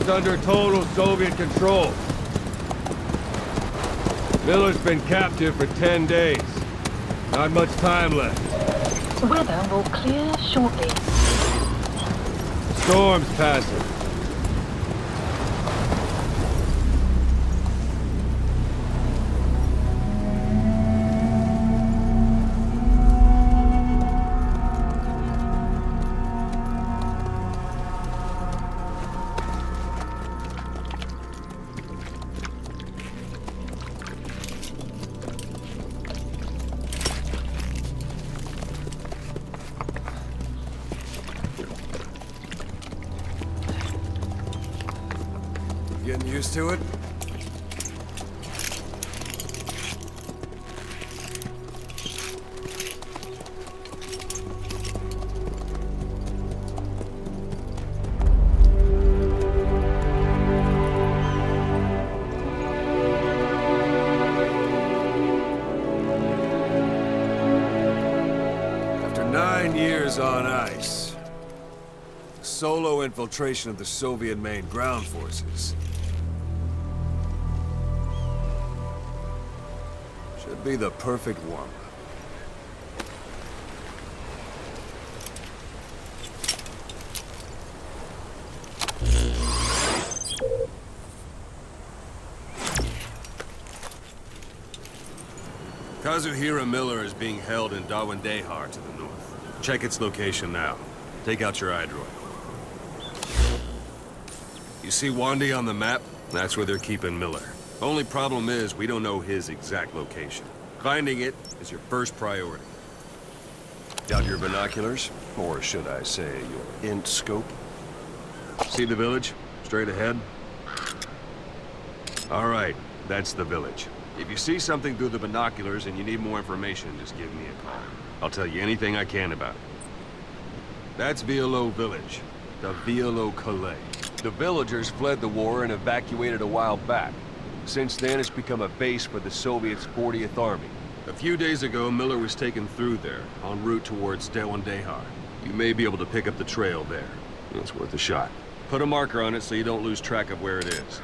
is under total Soviet control. Miller's been captive for 10 days. Not much time left. The weather will clear shortly. Storm's passing. Getting used to it? After 9 years on ice, solo infiltration of the Soviet main ground forces should be the perfect warm-up. Kazuhira Miller is being held in Dehar to the north. Check its location now. Take out your iDroid. You see Wandy on the map? That's where they're keeping Miller. Only problem is, we don't know his exact location. Finding it is your first priority. Got your binoculars? Or should I say, your int scope? See the village? Straight ahead? Alright, that's the village. If you see something through the binoculars and you need more information, just give me a call. I'll tell you anything I can about it. That's Violo Village. The Violo Calais. The villagers fled the war and evacuated a while back. Since then, it's become a base for the Soviets' 40th Army. A few days ago, Miller was taken through there, en route towards Dehar. You may be able to pick up the trail there. It's worth a shot. Put a marker on it so you don't lose track of where it is.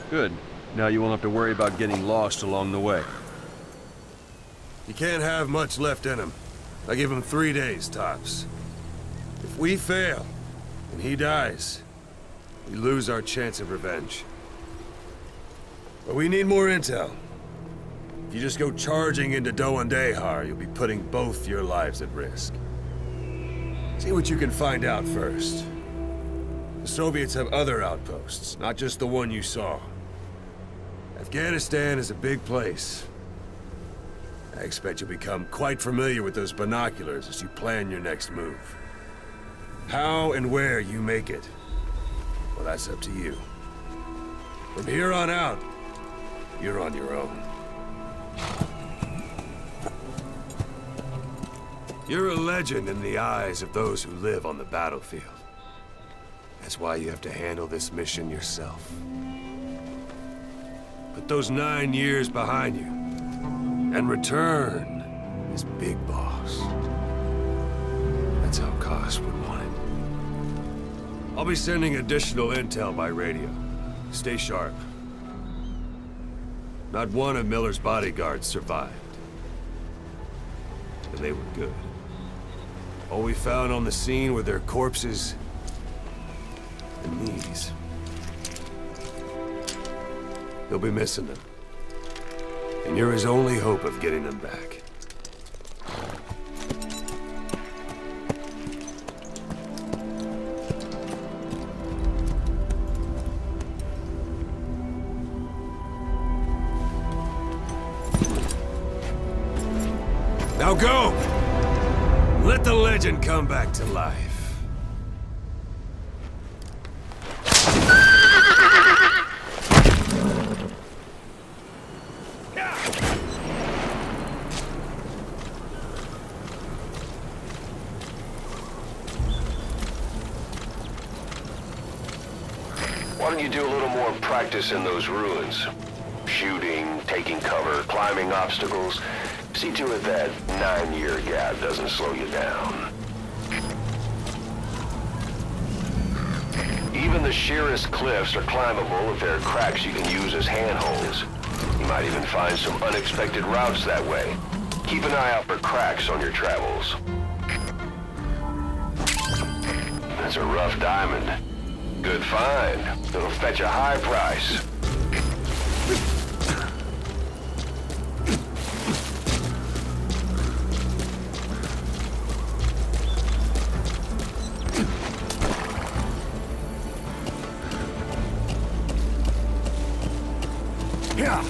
Good. Now you won't have to worry about getting lost along the way. He can't have much left in him. I give him 3 days, tops. If we fail, and he dies, we lose our chance of revenge. But we need more intel. If you just go charging into Dehar, you'll be putting both your lives at risk. See what you can find out first. The Soviets have other outposts, not just the one you saw. Afghanistan is a big place. I expect you'll become quite familiar with those binoculars as you plan your next move. How and where you make it, well, that's up to you. From here on out, you're on your own. You're a legend in the eyes of those who live on the battlefield. That's why you have to handle this mission yourself. Put those 9 years behind you, and return as Big Boss. That's how Koss would want it. I'll be sending additional intel by radio. Stay sharp. Not one of Miller's bodyguards survived. And they were good. All we found on the scene were their corpses and these. They'll be missing them. And you're his only hope of getting them back. Now go! Let the legend come back to life. Why don't you do a little more practice in those ruins? Shooting, taking cover, climbing obstacles. See to it that 9-year gap doesn't slow you down. Even the sheerest cliffs are climbable if there are cracks you can use as handholds. You might even find some unexpected routes that way. Keep an eye out for cracks on your travels. That's a rough diamond. Good find. It'll fetch a high price. Yeah.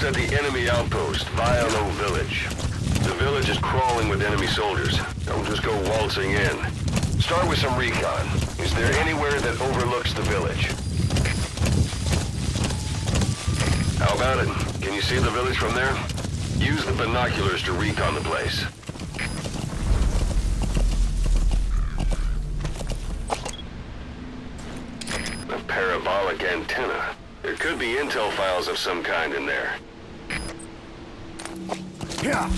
At the enemy outpost, Violo Village. The village is crawling with enemy soldiers. Don't just go waltzing in. Start with some recon. Is there anywhere that overlooks the village? How about it? Can you see the village from there? Use the binoculars to recon the place. A parabolic antenna. There could be intel files of some kind in there. Yeah.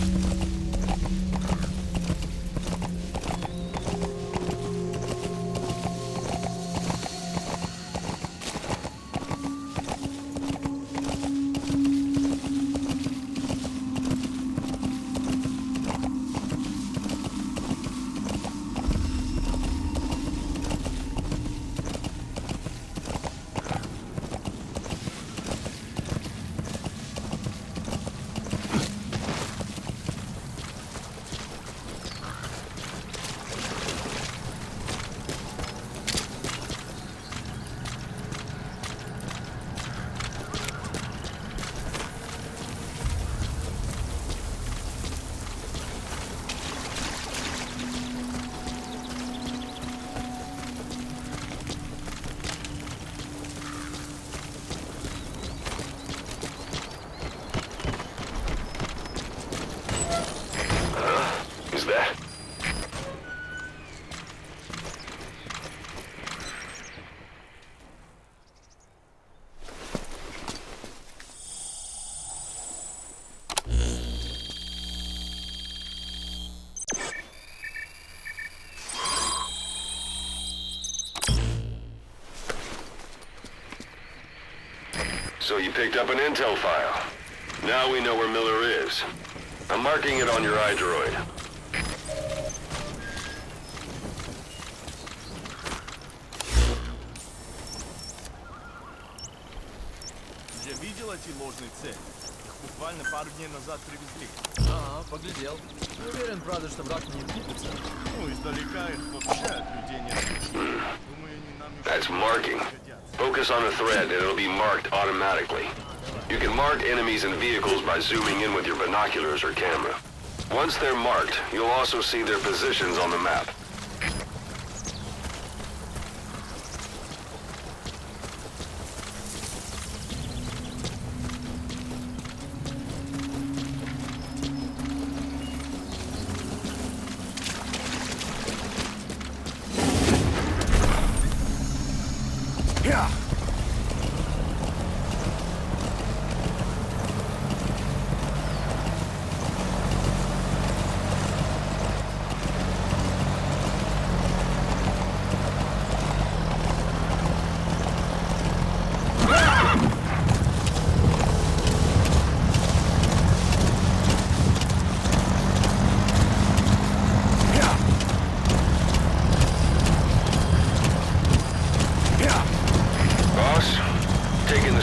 So you picked up an intel file. Now we know where Miller is. I'm marking it on your iDroid. Уже видел эти ложные цели? Их буквально пару дней назад привезли. Ага, поглядел. Не уверен, правда, что враг не двигается. Ну, издалека их вообще от людей нет. Думаю, они нам еще... That's marking. Focus on a thread and it'll be marked automatically. You can mark enemies and vehicles by zooming in with your binoculars or camera. Once they're marked, you'll also see their positions on the map. Yeah.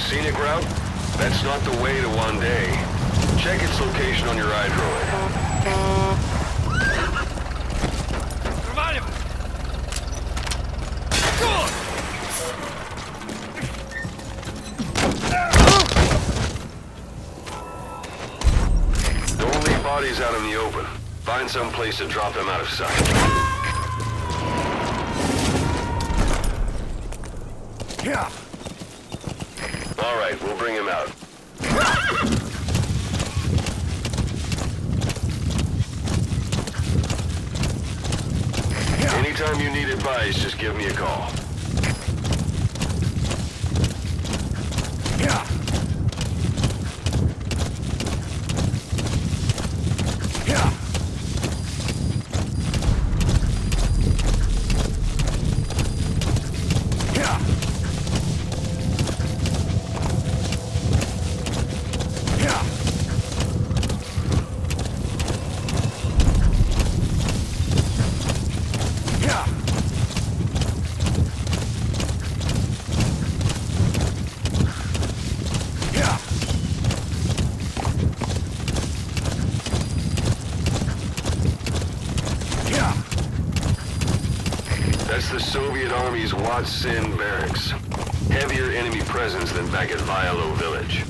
Scenic route? That's not the way to Wande. Check its location on your iDroid. enemies out in the open. Find some place to drop them out of sight. Yeah. All right, we'll bring him out. Anytime you need advice, just give me a call. Yeah. Yeah. Yeah. Yeah. Yeah. Yeah. Yeah. That's the Soviet Army's Wakh Barracks. Heavier enemy presence than back at Violo Village.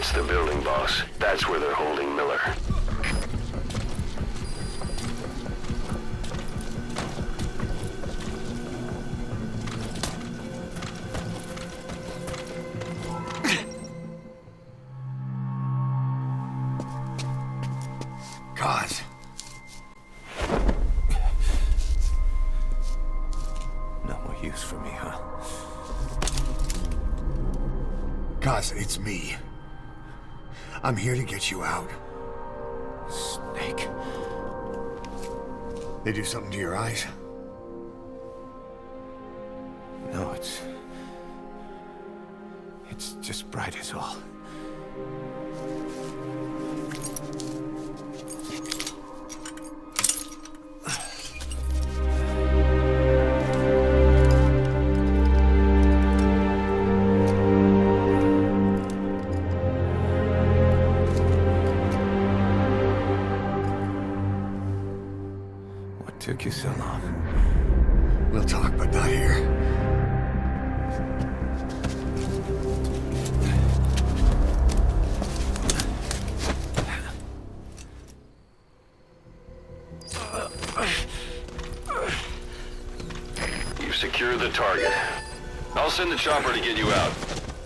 That's the building, boss. That's where they're holding Miller. God. No more use for me, huh? Kaz, it's me. I'm here to get you out. Snake. They do something to your eyes? No, it's just bright as all. What took you so long? We'll talk, but not here. You've secured the target. I'll send the chopper to get you out.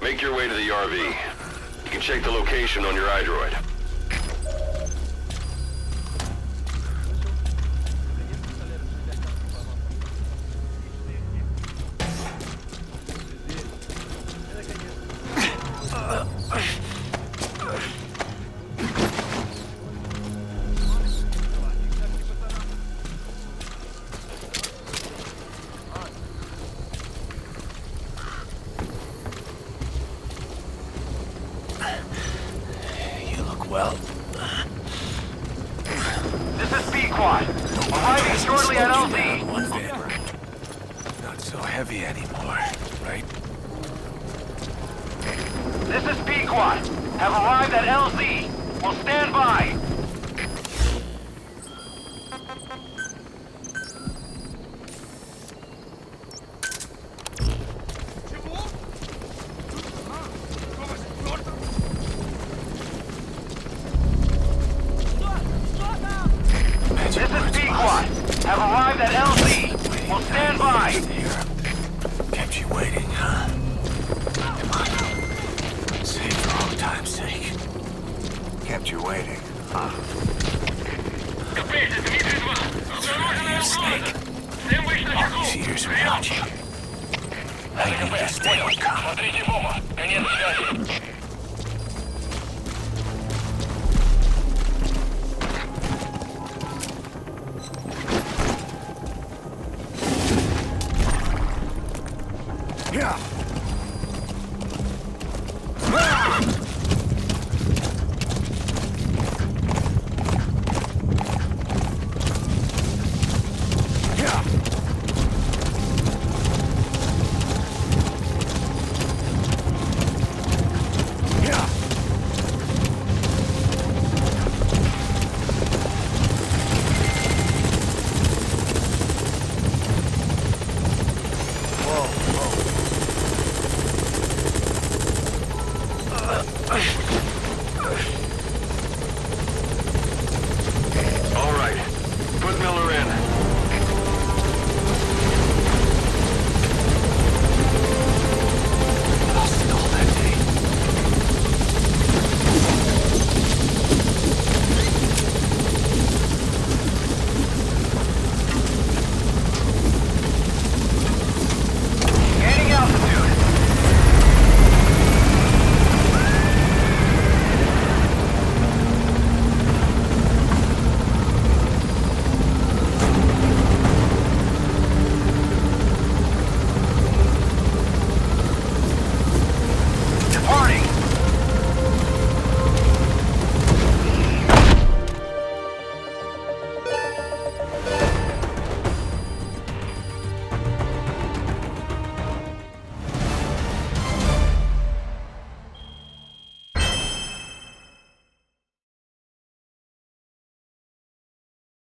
Make your way to the RV. You can check the location on your iDroid. Well, this is B-Quad. Arriving shortly at LZ. one bit. Not so heavy anymore, right? This is B-Quad. Have arrived at LZ. Will stand by. This is B-Quad. Have arrived at LZ. Will stand by. Kept you waiting, huh? Come on. Save for old time's sake. Kept you waiting, huh? You snake. All these years without you. I knew this day would come. Yeah.